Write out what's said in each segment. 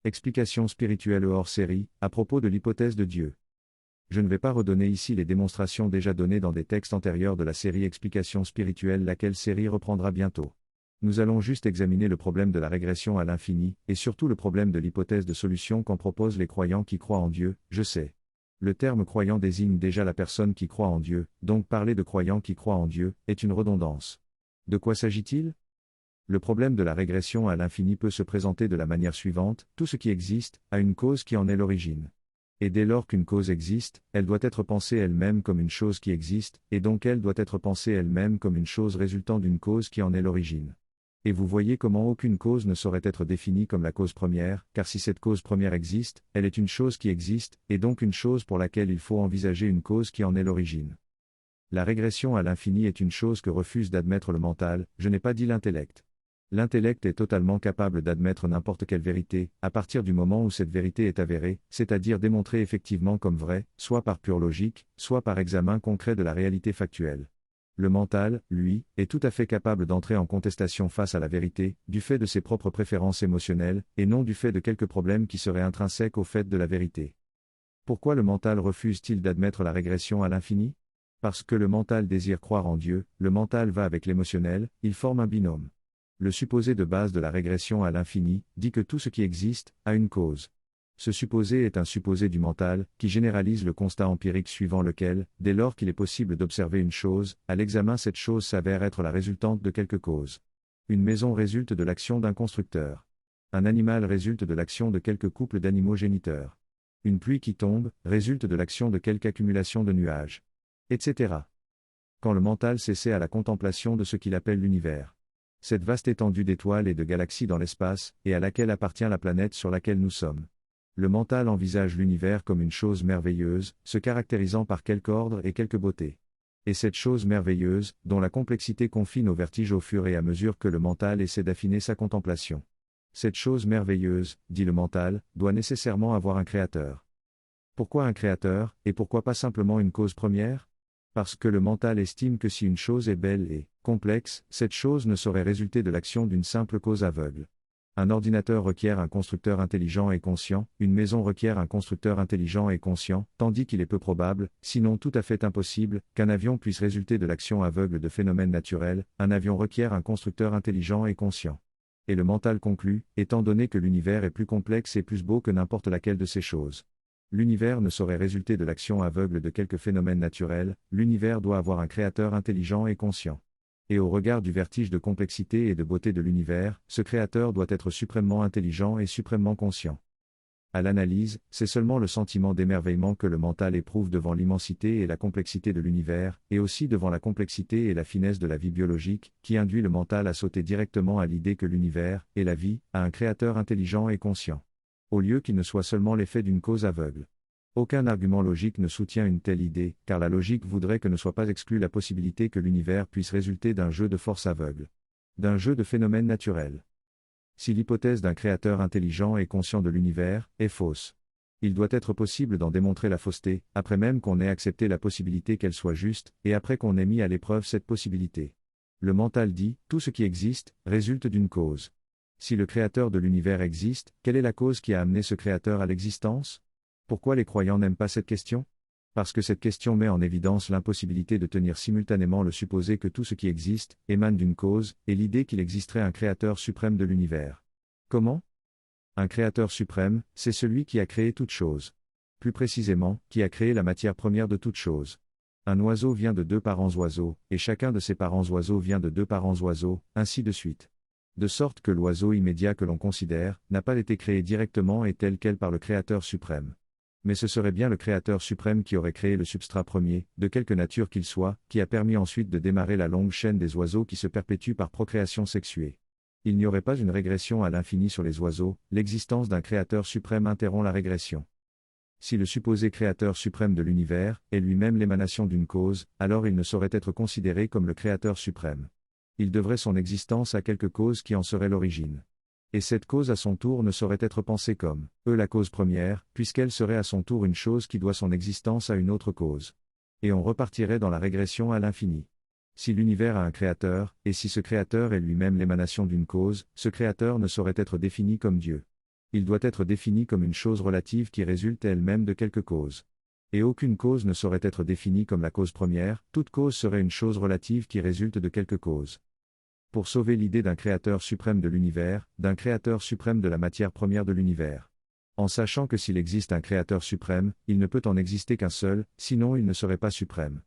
Explication spirituelle hors série, à propos de l'hypothèse de Dieu. Je ne vais pas redonner ici les démonstrations déjà données dans des textes antérieurs de la série Explications spirituelles, laquelle série reprendra bientôt. Nous allons juste examiner le problème de la régression à l'infini, et surtout le problème de l'hypothèse de solution qu'en proposent les croyants qui croient en Dieu, je sais. Le terme croyant désigne déjà la personne qui croit en Dieu, donc parler de croyants qui croient en Dieu, est une redondance. De quoi s'agit-il ? Le problème de la régression à l'infini peut se présenter de la manière suivante: tout ce qui existe a une cause qui en est l'origine. Et dès lors qu'une cause existe, elle doit être pensée elle-même comme une chose qui existe, et donc elle doit être pensée elle-même comme une chose résultant d'une cause qui en est l'origine. Et vous voyez comment aucune cause ne saurait être définie comme la cause première, car si cette cause première existe, elle est une chose qui existe, et donc une chose pour laquelle il faut envisager une cause qui en est l'origine. La régression à l'infini est une chose que refuse d'admettre le mental, je n'ai pas dit l'intellect. L'intellect est totalement capable d'admettre n'importe quelle vérité, à partir du moment où cette vérité est avérée, c'est-à-dire démontrée effectivement comme vraie, soit par pure logique, soit par examen concret de la réalité factuelle. Le mental, lui, est tout à fait capable d'entrer en contestation face à la vérité, du fait de ses propres préférences émotionnelles, et non du fait de quelques problèmes qui seraient intrinsèques au fait de la vérité. Pourquoi le mental refuse-t-il d'admettre la régression à l'infini ? Parce que le mental désire croire en Dieu, le mental va avec l'émotionnel, ils forment un binôme. Le supposé de base de la régression à l'infini dit que tout ce qui existe a une cause. Ce supposé est un supposé du mental, qui généralise le constat empirique suivant lequel, dès lors qu'il est possible d'observer une chose, à l'examen cette chose s'avère être la résultante de quelque cause. Une maison résulte de l'action d'un constructeur. Un animal résulte de l'action de quelques couples d'animaux géniteurs. Une pluie qui tombe résulte de l'action de quelque accumulation de nuages. Etc. Quand le mental s'essaie à la contemplation de ce qu'il appelle l'univers. Cette vaste étendue d'étoiles et de galaxies dans l'espace, et à laquelle appartient la planète sur laquelle nous sommes. Le mental envisage l'univers comme une chose merveilleuse, se caractérisant par quelque ordre et quelque beauté. Et cette chose merveilleuse, dont la complexité confine au vertige au fur et à mesure que le mental essaie d'affiner sa contemplation. Cette chose merveilleuse, dit le mental, doit nécessairement avoir un créateur. Pourquoi un créateur, et pourquoi pas simplement une cause première ? Parce que le mental estime que si une chose est belle et complexe, cette chose ne saurait résulter de l'action d'une simple cause aveugle. Un ordinateur requiert un constructeur intelligent et conscient, une maison requiert un constructeur intelligent et conscient, tandis qu'il est peu probable, sinon tout à fait impossible, qu'un avion puisse résulter de l'action aveugle de phénomènes naturels, un avion requiert un constructeur intelligent et conscient. Et le mental conclut, étant donné que l'univers est plus complexe et plus beau que n'importe laquelle de ces choses. L'univers ne saurait résulter de l'action aveugle de quelques phénomènes naturels, l'univers doit avoir un créateur intelligent et conscient. Et au regard du vertige de complexité et de beauté de l'univers, ce créateur doit être suprêmement intelligent et suprêmement conscient. À l'analyse, c'est seulement le sentiment d'émerveillement que le mental éprouve devant l'immensité et la complexité de l'univers, et aussi devant la complexité et la finesse de la vie biologique, qui induit le mental à sauter directement à l'idée que l'univers, et la vie, a un créateur intelligent et conscient. Au lieu qu'il ne soit seulement l'effet d'une cause aveugle. Aucun argument logique ne soutient une telle idée, car la logique voudrait que ne soit pas exclue la possibilité que l'univers puisse résulter d'un jeu de force aveugle. D'un jeu de phénomènes naturels. Si l'hypothèse d'un créateur intelligent et conscient de l'univers est fausse. Il doit être possible d'en démontrer la fausseté, après même qu'on ait accepté la possibilité qu'elle soit juste, et après qu'on ait mis à l'épreuve cette possibilité. Le mental dit, tout ce qui existe, résulte d'une cause. Si le créateur de l'univers existe, quelle est la cause qui a amené ce créateur à l'existence ? Pourquoi les croyants n'aiment pas cette question ? Parce que cette question met en évidence l'impossibilité de tenir simultanément le supposé que tout ce qui existe émane d'une cause, et l'idée qu'il existerait un créateur suprême de l'univers. Comment ? Un créateur suprême, c'est celui qui a créé toute chose. Plus précisément, qui a créé la matière première de toute chose. Un oiseau vient de deux parents oiseaux, et chacun de ses parents oiseaux vient de deux parents oiseaux, ainsi de suite. De sorte que l'oiseau immédiat que l'on considère, n'a pas été créé directement et tel quel par le Créateur suprême. Mais ce serait bien le Créateur suprême qui aurait créé le substrat premier, de quelque nature qu'il soit, qui a permis ensuite de démarrer la longue chaîne des oiseaux qui se perpétuent par procréation sexuée. Il n'y aurait pas une régression à l'infini sur les oiseaux, l'existence d'un Créateur suprême interrompt la régression. Si le supposé Créateur suprême de l'univers est lui-même l'émanation d'une cause, alors il ne saurait être considéré comme le Créateur suprême. Il devrait son existence à quelque cause qui en serait l'origine. Et cette cause à son tour ne saurait être pensée comme, la cause première, puisqu'elle serait à son tour une chose qui doit son existence à une autre cause. Et on repartirait dans la régression à l'infini. Si l'univers a un créateur, et si ce créateur est lui-même l'émanation d'une cause, ce créateur ne saurait être défini comme Dieu. Il doit être défini comme une chose relative qui résulte elle-même de quelque cause. Et aucune cause ne saurait être définie comme la cause première, toute cause serait une chose relative qui résulte de quelque cause. Pour sauver l'idée d'un créateur suprême de l'univers, d'un créateur suprême de la matière première de l'univers. En sachant que s'il existe un créateur suprême, il ne peut en exister qu'un seul, sinon il ne serait pas suprême.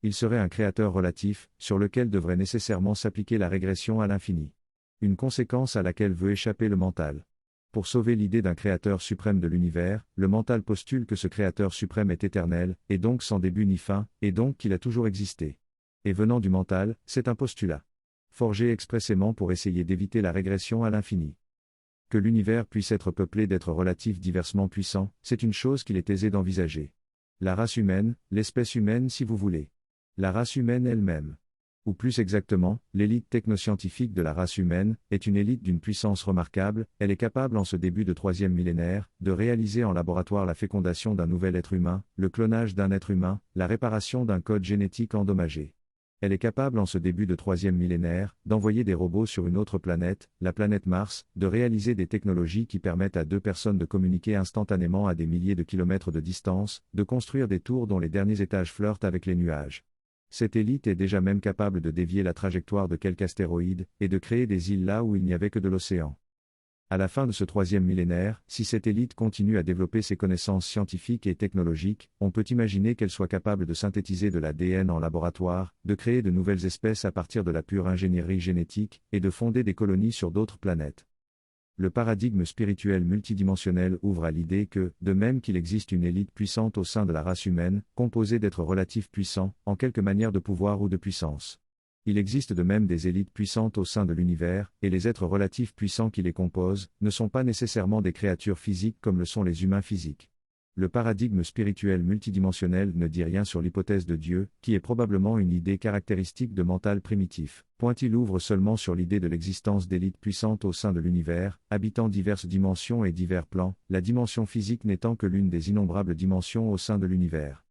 Il serait un créateur relatif, sur lequel devrait nécessairement s'appliquer la régression à l'infini. Une conséquence à laquelle veut échapper le mental. Pour sauver l'idée d'un créateur suprême de l'univers, le mental postule que ce créateur suprême est éternel, et donc sans début ni fin, et donc qu'il a toujours existé. Et venant du mental, c'est un postulat. Forgé expressément pour essayer d'éviter la régression à l'infini. Que l'univers puisse être peuplé d'êtres relatifs diversement puissants, c'est une chose qu'il est aisé d'envisager. La race humaine, l'espèce humaine si vous voulez. La race humaine elle-même. Ou plus exactement, l'élite technoscientifique de la race humaine, est une élite d'une puissance remarquable, elle est capable en ce début de troisième millénaire, de réaliser en laboratoire la fécondation d'un nouvel être humain, le clonage d'un être humain, la réparation d'un code génétique endommagé. Elle est capable en ce début de troisième millénaire, d'envoyer des robots sur une autre planète, la planète Mars, de réaliser des technologies qui permettent à deux personnes de communiquer instantanément à des milliers de kilomètres de distance, de construire des tours dont les derniers étages flirtent avec les nuages. Cette élite est déjà même capable de dévier la trajectoire de quelques astéroïdes, et de créer des îles là où il n'y avait que de l'océan. À la fin de ce troisième millénaire, si cette élite continue à développer ses connaissances scientifiques et technologiques, on peut imaginer qu'elle soit capable de synthétiser de l'ADN en laboratoire, de créer de nouvelles espèces à partir de la pure ingénierie génétique, et de fonder des colonies sur d'autres planètes. Le paradigme spirituel multidimensionnel ouvre à l'idée que, de même qu'il existe une élite puissante au sein de la race humaine, composée d'êtres relatifs puissants, en quelque manière de pouvoir ou de puissance. Il existe de même des élites puissantes au sein de l'univers, et les êtres relatifs puissants qui les composent, ne sont pas nécessairement des créatures physiques comme le sont les humains physiques. Le paradigme spirituel multidimensionnel ne dit rien sur l'hypothèse de Dieu, qui est probablement une idée caractéristique de mental primitif. Il ouvre seulement sur l'idée de l'existence d'élites puissantes au sein de l'univers, habitant diverses dimensions et divers plans, la dimension physique n'étant que l'une des innombrables dimensions au sein de l'univers.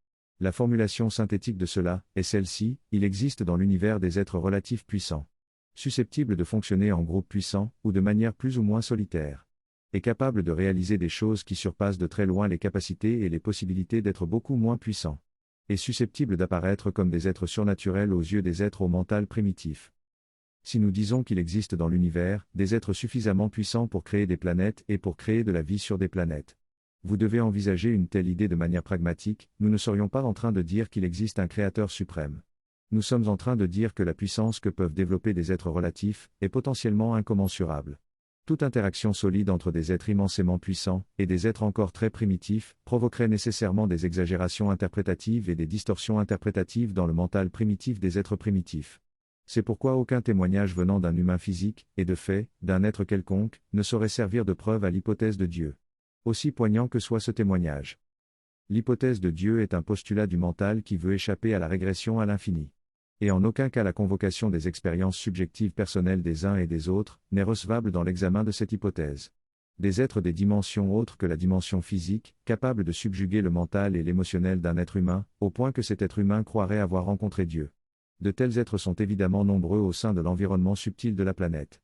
La formulation synthétique de cela est celle-ci: il existe dans l'univers des êtres relatifs puissants, susceptibles de fonctionner en groupe puissant, ou de manière plus ou moins solitaire, et capables de réaliser des choses qui surpassent de très loin les capacités et les possibilités d'être beaucoup moins puissants, et susceptibles d'apparaître comme des êtres surnaturels aux yeux des êtres au mental primitif. Si nous disons qu'il existe dans l'univers des êtres suffisamment puissants pour créer des planètes et pour créer de la vie sur des planètes, vous devez envisager une telle idée de manière pragmatique. Nous ne serions pas en train de dire qu'il existe un créateur suprême. Nous sommes en train de dire que la puissance que peuvent développer des êtres relatifs est potentiellement incommensurable. Toute interaction solide entre des êtres immensément puissants et des êtres encore très primitifs provoquerait nécessairement des exagérations interprétatives et des distorsions interprétatives dans le mental primitif des êtres primitifs. C'est pourquoi aucun témoignage venant d'un humain physique, et de fait, d'un être quelconque, ne saurait servir de preuve à l'hypothèse de Dieu. Aussi poignant que soit ce témoignage. L'hypothèse de Dieu est un postulat du mental qui veut échapper à la régression à l'infini. Et en aucun cas la convocation des expériences subjectives personnelles des uns et des autres n'est recevable dans l'examen de cette hypothèse. Des êtres des dimensions autres que la dimension physique, capables de subjuguer le mental et l'émotionnel d'un être humain, au point que cet être humain croirait avoir rencontré Dieu. De tels êtres sont évidemment nombreux au sein de l'environnement subtil de la planète.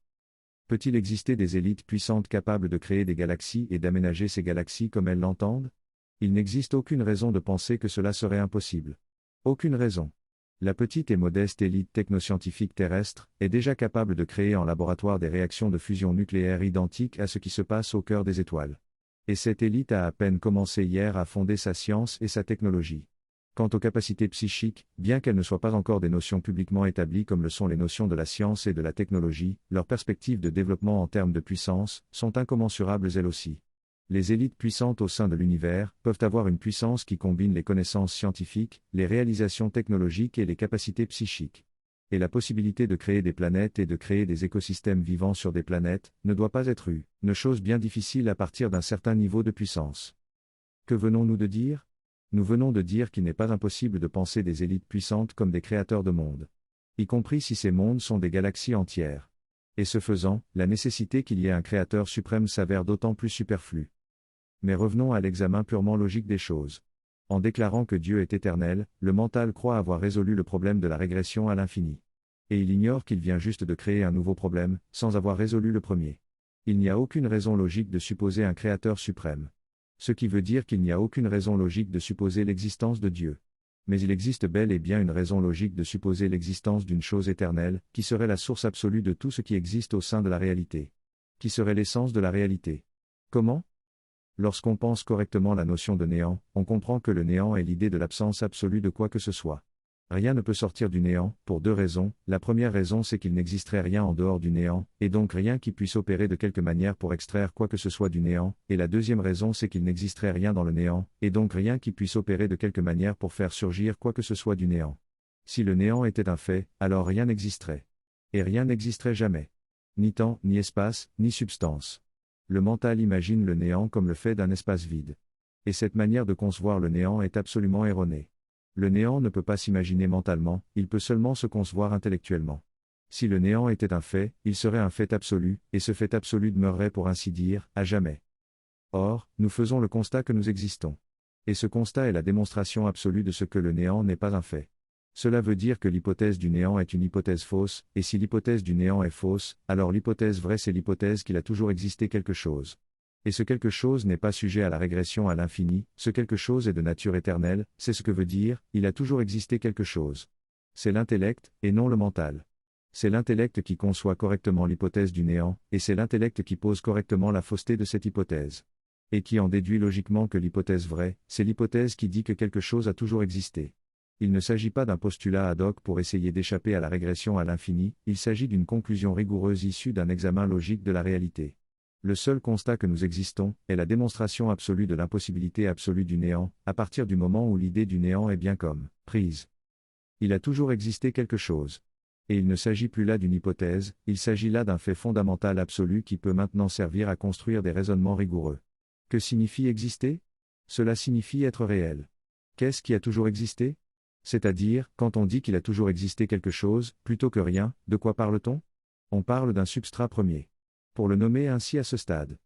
Peut-il exister des élites puissantes capables de créer des galaxies et d'aménager ces galaxies comme elles l'entendent? Il n'existe aucune raison de penser que cela serait impossible. Aucune raison. La petite et modeste élite technoscientifique terrestre est déjà capable de créer en laboratoire des réactions de fusion nucléaire identiques à ce qui se passe au cœur des étoiles. Et cette élite a à peine commencé hier à fonder sa science et sa technologie. Quant aux capacités psychiques, bien qu'elles ne soient pas encore des notions publiquement établies comme le sont les notions de la science et de la technologie, leurs perspectives de développement en termes de puissance sont incommensurables elles aussi. Les élites puissantes au sein de l'univers peuvent avoir une puissance qui combine les connaissances scientifiques, les réalisations technologiques et les capacités psychiques. Et la possibilité de créer des planètes et de créer des écosystèmes vivants sur des planètes ne doit pas être une chose bien difficile à partir d'un certain niveau de puissance. Que venons-nous de dire ? Nous venons de dire qu'il n'est pas impossible de penser des élites puissantes comme des créateurs de mondes. Y compris si ces mondes sont des galaxies entières. Et ce faisant, la nécessité qu'il y ait un créateur suprême s'avère d'autant plus superflue. Mais revenons à l'examen purement logique des choses. En déclarant que Dieu est éternel, le mental croit avoir résolu le problème de la régression à l'infini. Et il ignore qu'il vient juste de créer un nouveau problème, sans avoir résolu le premier. Il n'y a aucune raison logique de supposer un Créateur suprême. Ce qui veut dire qu'il n'y a aucune raison logique de supposer l'existence de Dieu. Mais il existe bel et bien une raison logique de supposer l'existence d'une chose éternelle, qui serait la source absolue de tout ce qui existe au sein de la réalité. Qui serait l'essence de la réalité. Comment ? Lorsqu'on pense correctement la notion de néant, on comprend que le néant est l'idée de l'absence absolue de quoi que ce soit. Rien ne peut sortir du néant, pour deux raisons. La première raison c'est qu'il n'existerait rien en dehors du néant, et donc rien qui puisse opérer de quelque manière pour extraire quoi que ce soit du néant, et la deuxième raison c'est qu'il n'existerait rien dans le néant, et donc rien qui puisse opérer de quelque manière pour faire surgir quoi que ce soit du néant. Si le néant était un fait, alors rien n'existerait. Et rien n'existerait jamais. Ni temps, ni espace, ni substance. Le mental imagine le néant comme le fait d'un espace vide. Et cette manière de concevoir le néant est absolument erronée. Le néant ne peut pas s'imaginer mentalement, il peut seulement se concevoir intellectuellement. Si le néant était un fait, il serait un fait absolu, et ce fait absolu demeurerait pour ainsi dire, à jamais. Or, nous faisons le constat que nous existons. Et ce constat est la démonstration absolue de ce que le néant n'est pas un fait. Cela veut dire que l'hypothèse du néant est une hypothèse fausse, et si l'hypothèse du néant est fausse, alors l'hypothèse vraie c'est l'hypothèse qu'il a toujours existé quelque chose. Et ce quelque chose n'est pas sujet à la régression à l'infini, ce quelque chose est de nature éternelle, c'est ce que veut dire, il a toujours existé quelque chose. C'est l'intellect, et non le mental. C'est l'intellect qui conçoit correctement l'hypothèse du néant, et c'est l'intellect qui pose correctement la fausseté de cette hypothèse. Et qui en déduit logiquement que l'hypothèse vraie, c'est l'hypothèse qui dit que quelque chose a toujours existé. Il ne s'agit pas d'un postulat ad hoc pour essayer d'échapper à la régression à l'infini, il s'agit d'une conclusion rigoureuse issue d'un examen logique de la réalité. Le seul constat que nous existons, est la démonstration absolue de l'impossibilité absolue du néant, à partir du moment où l'idée du néant est bien comme prise. Il a toujours existé quelque chose. Et il ne s'agit plus là d'une hypothèse, il s'agit là d'un fait fondamental absolu qui peut maintenant servir à construire des raisonnements rigoureux. Que signifie exister ? Cela signifie être réel. Qu'est-ce qui a toujours existé ? C'est-à-dire, quand on dit qu'il a toujours existé quelque chose, plutôt que rien, de quoi parle-t-on ? On parle d'un substrat premier. Pour le nommer ainsi à ce stade.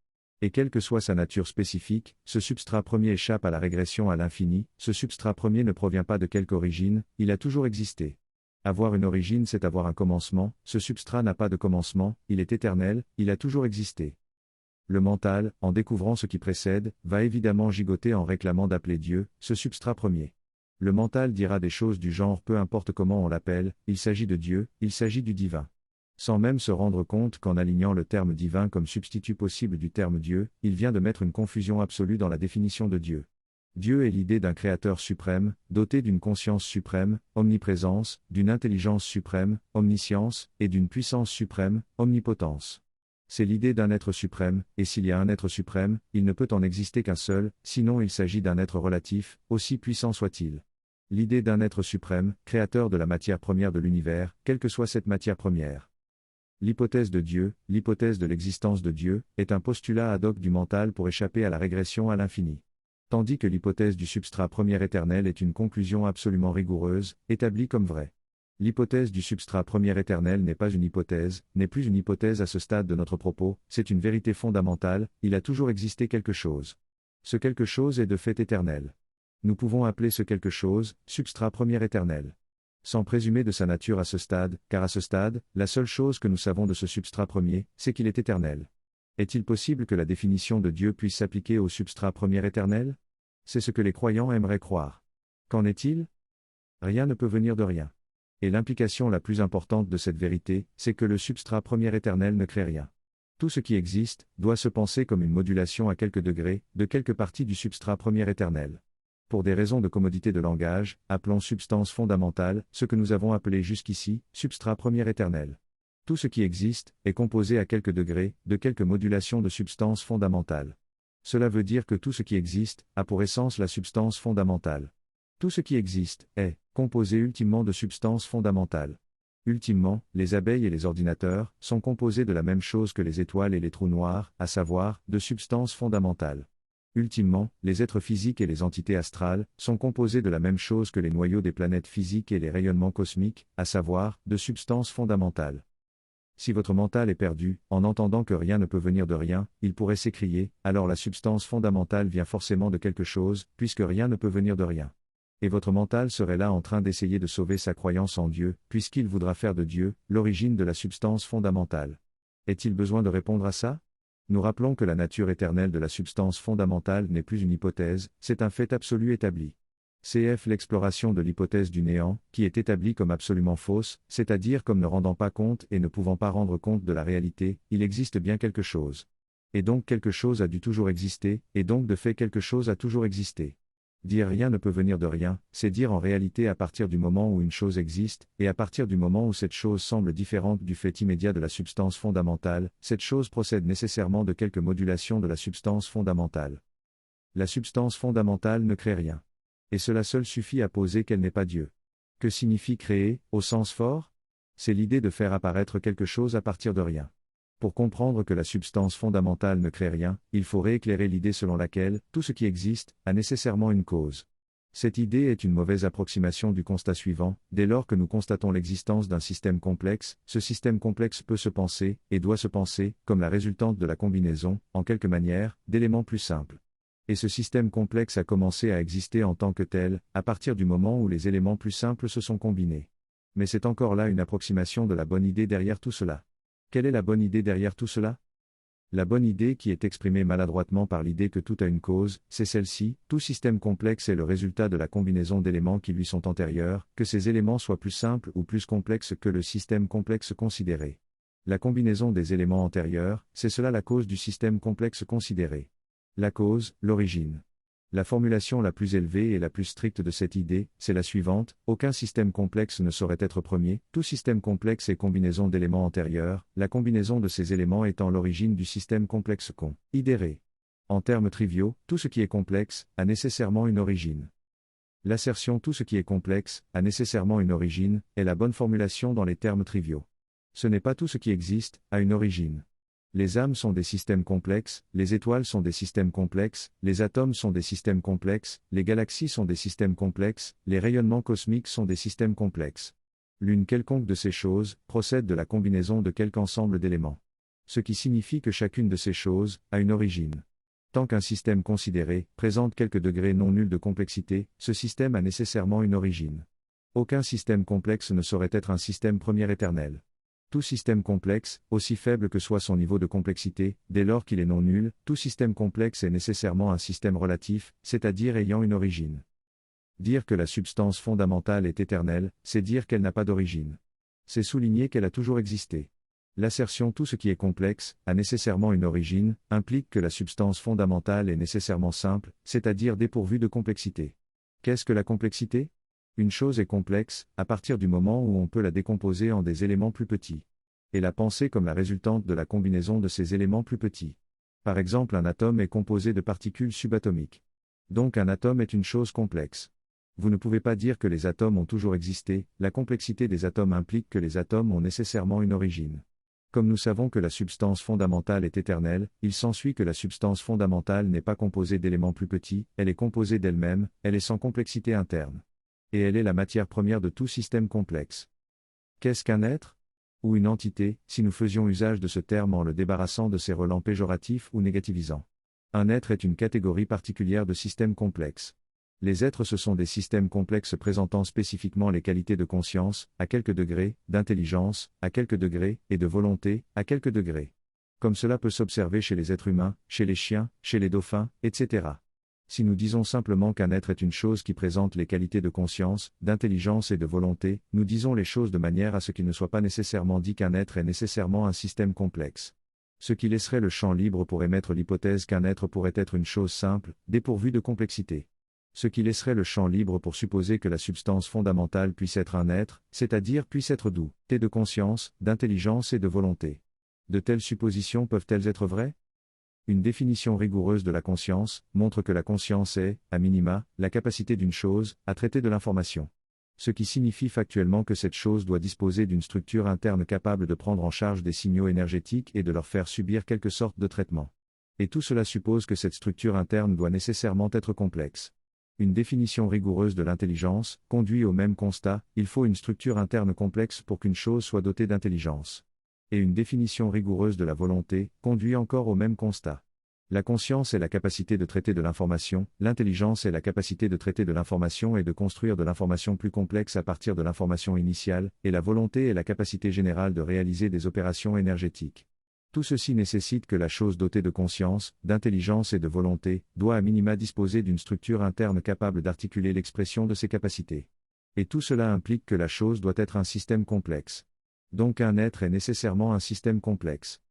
Et quelle que soit sa nature spécifique, ce substrat premier échappe à la régression à l'infini, ce substrat premier ne provient pas de quelque origine, il a toujours existé. Avoir une origine c'est avoir un commencement, ce substrat n'a pas de commencement, il est éternel, il a toujours existé. Le mental, en découvrant ce qui précède, va évidemment gigoter en réclamant d'appeler Dieu, ce substrat premier. Le mental dira des choses du genre peu importe comment on l'appelle, il s'agit de Dieu, il s'agit du divin. Sans même se rendre compte qu'en alignant le terme divin comme substitut possible du terme Dieu, il vient de mettre une confusion absolue dans la définition de Dieu. Dieu est l'idée d'un créateur suprême, doté d'une conscience suprême, omniprésence, d'une intelligence suprême, omniscience, et d'une puissance suprême, omnipotence. C'est l'idée d'un être suprême, et s'il y a un être suprême, il ne peut en exister qu'un seul, sinon il s'agit d'un être relatif, aussi puissant soit-il. L'idée d'un être suprême, créateur de la matière première de l'univers, quelle que soit cette matière première. L'hypothèse de Dieu, l'hypothèse de l'existence de Dieu, est un postulat ad hoc du mental pour échapper à la régression à l'infini. Tandis que l'hypothèse du substrat premier éternel est une conclusion absolument rigoureuse, établie comme vraie. L'hypothèse du substrat premier éternel n'est pas une hypothèse, n'est plus une hypothèse à ce stade de notre propos, c'est une vérité fondamentale, il a toujours existé quelque chose. Ce quelque chose est de fait éternel. Nous pouvons appeler ce quelque chose, substrat premier éternel. Sans présumer de sa nature à ce stade, car à ce stade, la seule chose que nous savons de ce substrat premier, c'est qu'il est éternel. Est-il possible que la définition de Dieu puisse s'appliquer au substrat premier éternel ? C'est ce que les croyants aimeraient croire. Qu'en est-il ? Rien ne peut venir de rien. Et l'implication la plus importante de cette vérité, c'est que le substrat premier éternel ne crée rien. Tout ce qui existe, doit se penser comme une modulation à quelque degré, de quelque partie du substrat premier éternel. Pour des raisons de commodité de langage, appelons substance fondamentale, ce que nous avons appelé jusqu'ici, substrat premier éternel. Tout ce qui existe, est composé à quelque degré, de quelque modulation de substance fondamentale. Cela veut dire que tout ce qui existe, a pour essence la substance fondamentale. Tout ce qui existe, est, composé ultimement de substance fondamentale. Ultimement, les abeilles et les ordinateurs, sont composés de la même chose que les étoiles et les trous noirs, à savoir, de substance fondamentale. Ultimement, les êtres physiques et les entités astrales, sont composés de la même chose que les noyaux des planètes physiques et les rayonnements cosmiques, à savoir, de substance fondamentale. Si votre mental est perdu, en entendant que rien ne peut venir de rien, il pourrait s'écrier, alors la substance fondamentale vient forcément de quelque chose, puisque rien ne peut venir de rien. Et votre mental serait là en train d'essayer de sauver sa croyance en Dieu, puisqu'il voudra faire de Dieu, l'origine de la substance fondamentale. Est-il besoin de répondre à ça ? Nous rappelons que la nature éternelle de la substance fondamentale n'est plus une hypothèse, c'est un fait absolu établi. Cf. L'exploration de l'hypothèse du néant, qui est établie comme absolument fausse, c'est-à-dire comme ne rendant pas compte et ne pouvant pas rendre compte de la réalité, il existe bien quelque chose. Et donc quelque chose a dû toujours exister, et donc de fait quelque chose a toujours existé. Dire rien ne peut venir de rien, c'est dire en réalité à partir du moment où une chose existe, et à partir du moment où cette chose semble différente du fait immédiat de la substance fondamentale, cette chose procède nécessairement de quelque modulation de la substance fondamentale. La substance fondamentale ne crée rien. Et cela seul suffit à poser qu'elle n'est pas Dieu. Que signifie créer, au sens fort? C'est l'idée de faire apparaître quelque chose à partir de rien. Pour comprendre que la substance fondamentale ne crée rien, il faut rééclairer l'idée selon laquelle tout ce qui existe a nécessairement une cause. Cette idée est une mauvaise approximation du constat suivant: dès lors que nous constatons l'existence d'un système complexe, ce système complexe peut se penser, et doit se penser, comme la résultante de la combinaison, en quelque manière, d'éléments plus simples. Et ce système complexe a commencé à exister en tant que tel, à partir du moment où les éléments plus simples se sont combinés. Mais c'est encore là une approximation de la bonne idée derrière tout cela. Quelle est la bonne idée derrière tout cela? La bonne idée qui est exprimée maladroitement par l'idée que tout a une cause, c'est celle-ci: tout système complexe est le résultat de la combinaison d'éléments qui lui sont antérieurs, que ces éléments soient plus simples ou plus complexes que le système complexe considéré. La combinaison des éléments antérieurs, c'est cela la cause du système complexe considéré. La cause, l'origine. La formulation la plus élevée et la plus stricte de cette idée, c'est la suivante: aucun système complexe ne saurait être premier, tout système complexe est combinaison d'éléments antérieurs, la combinaison de ces éléments étant l'origine du système complexe considéré. En termes triviaux, tout ce qui est complexe a nécessairement une origine. L'assertion tout ce qui est complexe a nécessairement une origine est la bonne formulation dans les termes triviaux. Ce n'est pas tout ce qui existe a une origine. Les âmes sont des systèmes complexes, les étoiles sont des systèmes complexes, les atomes sont des systèmes complexes, les galaxies sont des systèmes complexes, les rayonnements cosmiques sont des systèmes complexes. L'une quelconque de ces choses procède de la combinaison de quelque ensemble d'éléments. Ce qui signifie que chacune de ces choses a une origine. Tant qu'un système considéré présente quelque degré non nul de complexité, ce système a nécessairement une origine. Aucun système complexe ne saurait être un système premier éternel. Tout système complexe, aussi faible que soit son niveau de complexité, dès lors qu'il est non nul, tout système complexe est nécessairement un système relatif, c'est-à-dire ayant une origine. Dire que la substance fondamentale est éternelle, c'est dire qu'elle n'a pas d'origine. C'est souligner qu'elle a toujours existé. L'assertion tout ce qui est complexe a nécessairement une origine implique que la substance fondamentale est nécessairement simple, c'est-à-dire dépourvue de complexité. Qu'est-ce que la complexité? Une chose est complexe, à partir du moment où on peut la décomposer en des éléments plus petits. Et la penser comme la résultante de la combinaison de ces éléments plus petits. Par exemple, un atome est composé de particules subatomiques. Donc un atome est une chose complexe. Vous ne pouvez pas dire que les atomes ont toujours existé, la complexité des atomes implique que les atomes ont nécessairement une origine. Comme nous savons que la substance fondamentale est éternelle, il s'ensuit que la substance fondamentale n'est pas composée d'éléments plus petits, elle est composée d'elle-même, elle est sans complexité interne. Et elle est la matière première de tout système complexe. Qu'est-ce qu'un être? Ou une entité, si nous faisions usage de ce terme en le débarrassant de ses relents péjoratifs ou négativisants. Un être est une catégorie particulière de systèmes complexes. Les êtres ce sont des systèmes complexes présentant spécifiquement les qualités de conscience, à quelque degré, d'intelligence, à quelque degré, et de volonté, à quelque degré. Comme cela peut s'observer chez les êtres humains, chez les chiens, chez les dauphins, etc. Si nous disons simplement qu'un être est une chose qui présente les qualités de conscience, d'intelligence et de volonté, nous disons les choses de manière à ce qu'il ne soit pas nécessairement dit qu'un être est nécessairement un système complexe. Ce qui laisserait le champ libre pour émettre l'hypothèse qu'un être pourrait être une chose simple, dépourvue de complexité. Ce qui laisserait le champ libre pour supposer que la substance fondamentale puisse être un être, c'est-à-dire puisse être doté de conscience, d'intelligence et de volonté. De telles suppositions peuvent-elles être vraies? Une définition rigoureuse de la conscience montre que la conscience est, à minima, la capacité d'une chose à traiter de l'information. Ce qui signifie factuellement que cette chose doit disposer d'une structure interne capable de prendre en charge des signaux énergétiques et de leur faire subir quelque sorte de traitement. Et tout cela suppose que cette structure interne doit nécessairement être complexe. Une définition rigoureuse de l'intelligence conduit au même constat: il faut une structure interne complexe pour qu'une chose soit dotée d'intelligence. Et une définition rigoureuse de la volonté conduit encore au même constat. La conscience est la capacité de traiter de l'information, l'intelligence est la capacité de traiter de l'information et de construire de l'information plus complexe à partir de l'information initiale, et la volonté est la capacité générale de réaliser des opérations énergétiques. Tout ceci nécessite que la chose dotée de conscience, d'intelligence et de volonté, doit à minima disposer d'une structure interne capable d'articuler l'expression de ses capacités. Et tout cela implique que la chose doit être un système complexe. Donc un être est nécessairement un système complexe.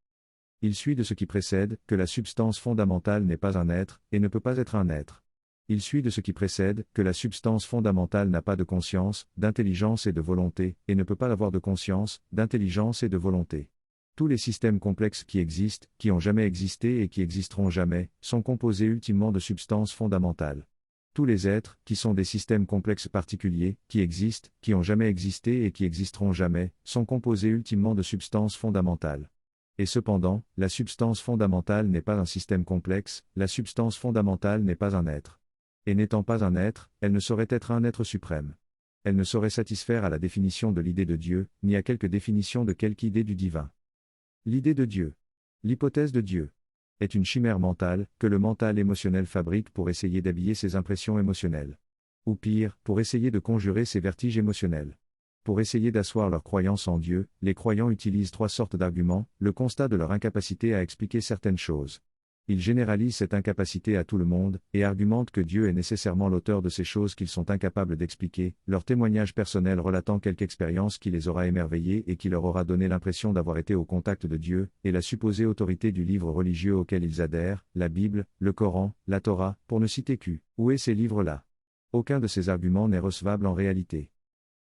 Il suit de ce qui précède, que la substance fondamentale n'est pas un être, et ne peut pas être un être. Il suit de ce qui précède, que la substance fondamentale n'a pas de conscience, d'intelligence et de volonté, et ne peut pas avoir de conscience, d'intelligence et de volonté. Tous les systèmes complexes qui existent, qui ont jamais existé et qui existeront jamais, sont composés ultimement de substances fondamentales. Tous les êtres, qui sont des systèmes complexes particuliers, qui existent, qui ont jamais existé et qui existeront jamais, sont composés ultimement de substances fondamentales. Et cependant, la substance fondamentale n'est pas un système complexe, la substance fondamentale n'est pas un être. Et n'étant pas un être, elle ne saurait être un être suprême. Elle ne saurait satisfaire à la définition de l'idée de Dieu, ni à quelque définition de quelque idée du divin. L'idée de Dieu, l'hypothèse de Dieu, est une chimère mentale, que le mental émotionnel fabrique pour essayer d'habiller ses impressions émotionnelles. Ou pire, pour essayer de conjurer ses vertiges émotionnels. Pour essayer d'asseoir leur croyance en Dieu, les croyants utilisent 3 sortes d'arguments: le constat de leur incapacité à expliquer certaines choses. Ils généralisent cette incapacité à tout le monde, et argumentent que Dieu est nécessairement l'auteur de ces choses qu'ils sont incapables d'expliquer, leur témoignage personnel relatant quelque expérience qui les aura émerveillés et qui leur aura donné l'impression d'avoir été au contact de Dieu, et la supposée autorité du livre religieux auquel ils adhèrent, la Bible, le Coran, la Torah, pour ne citer qu'eux. Où est ces livres-là? Aucun de ces arguments n'est recevable en réalité.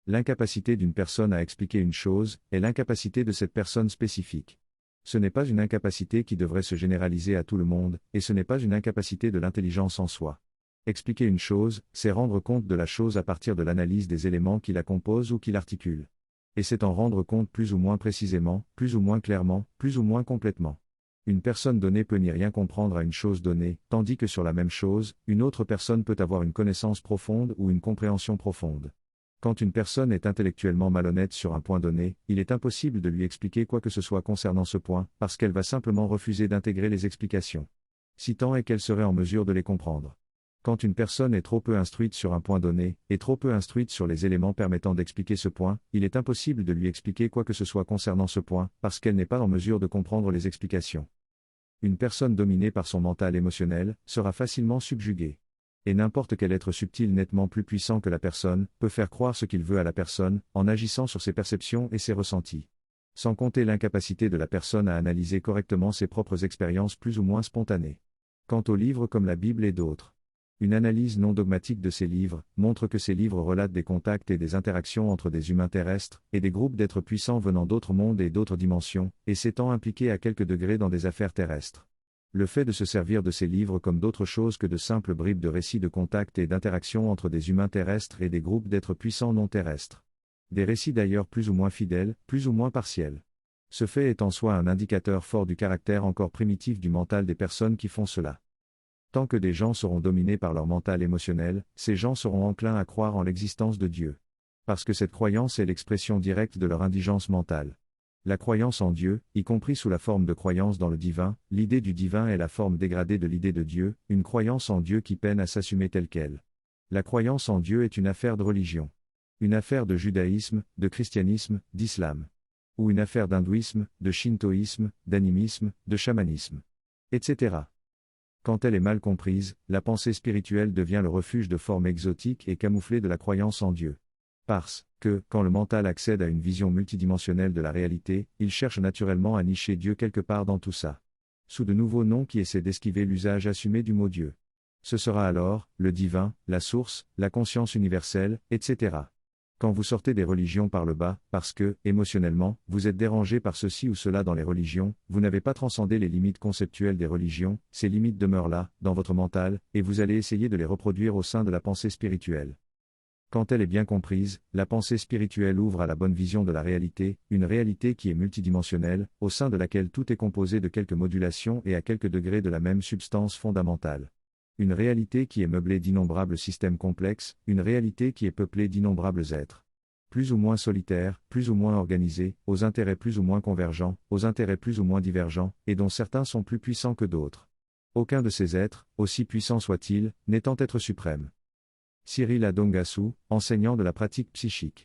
L'incapacité d'une personne à expliquer une chose, est l'incapacité de cette personne spécifique. Ce n'est pas une incapacité qui devrait se généraliser à tout le monde, et ce n'est pas une incapacité de l'intelligence en soi. Expliquer une chose, c'est rendre compte de la chose à partir de l'analyse des éléments qui la composent ou qui l'articulent. Et c'est en rendre compte plus ou moins précisément, plus ou moins clairement, plus ou moins complètement. Une personne donnée peut n'y rien comprendre à une chose donnée, tandis que sur la même chose, une autre personne peut avoir une connaissance profonde ou une compréhension profonde. Quand une personne est intellectuellement malhonnête sur un point donné, il est impossible de lui expliquer quoi que ce soit concernant ce point, parce qu'elle va simplement refuser d'intégrer les explications. Si tant est qu'elle serait en mesure de les comprendre. Quand une personne est trop peu instruite sur un point donné, et trop peu instruite sur les éléments permettant d'expliquer ce point, il est impossible de lui expliquer quoi que ce soit concernant ce point, parce qu'elle n'est pas en mesure de comprendre les explications. Une personne dominée par son mental émotionnel, sera facilement subjuguée. Et n'importe quel être subtil nettement plus puissant que la personne, peut faire croire ce qu'il veut à la personne, en agissant sur ses perceptions et ses ressentis. Sans compter l'incapacité de la personne à analyser correctement ses propres expériences plus ou moins spontanées. Quant aux livres comme la Bible et d'autres. Une analyse non dogmatique de ces livres, montre que ces livres relatent des contacts et des interactions entre des humains terrestres, et des groupes d'êtres puissants venant d'autres mondes et d'autres dimensions, et s'étant impliqués à quelque degré dans des affaires terrestres. Le fait de se servir de ces livres comme d'autre chose que de simples bribes de récits de contacts et d'interactions entre des humains terrestres et des groupes d'êtres puissants non terrestres. Des récits d'ailleurs plus ou moins fidèles, plus ou moins partiels. Ce fait est en soi un indicateur fort du caractère encore primitif du mental des personnes qui font cela. Tant que des gens seront dominés par leur mental émotionnel, ces gens seront enclins à croire en l'existence de Dieu. Parce que cette croyance est l'expression directe de leur indigence mentale. La croyance en Dieu, y compris sous la forme de croyance dans le divin, l'idée du divin est la forme dégradée de l'idée de Dieu, une croyance en Dieu qui peine à s'assumer telle qu'elle. La croyance en Dieu est une affaire de religion. Une affaire de judaïsme, de christianisme, d'islam. Ou une affaire d'hindouisme, de shintoïsme, d'animisme, de chamanisme. Etc. Quand elle est mal comprise, la pensée spirituelle devient le refuge de formes exotiques et camouflées de la croyance en Dieu. Parce que, quand le mental accède à une vision multidimensionnelle de la réalité, il cherche naturellement à nicher Dieu quelque part dans tout ça. Sous de nouveaux noms qui essaient d'esquiver l'usage assumé du mot Dieu. Ce sera alors, le divin, la source, la conscience universelle, etc. Quand vous sortez des religions par le bas, parce que, émotionnellement, vous êtes dérangé par ceci ou cela dans les religions, vous n'avez pas transcendé les limites conceptuelles des religions, ces limites demeurent là, dans votre mental, et vous allez essayer de les reproduire au sein de la pensée spirituelle. Quand elle est bien comprise, la pensée spirituelle ouvre à la bonne vision de la réalité, une réalité qui est multidimensionnelle, au sein de laquelle tout est composé de quelques modulations et à quelques degrés de la même substance fondamentale. Une réalité qui est meublée d'innombrables systèmes complexes, une réalité qui est peuplée d'innombrables êtres. Plus ou moins solitaires, plus ou moins organisés, aux intérêts plus ou moins convergents, aux intérêts plus ou moins divergents, et dont certains sont plus puissants que d'autres. Aucun de ces êtres, aussi puissant soit-il, n'étant être suprême. Cyril Adongasu, enseignant de la pratique psychique.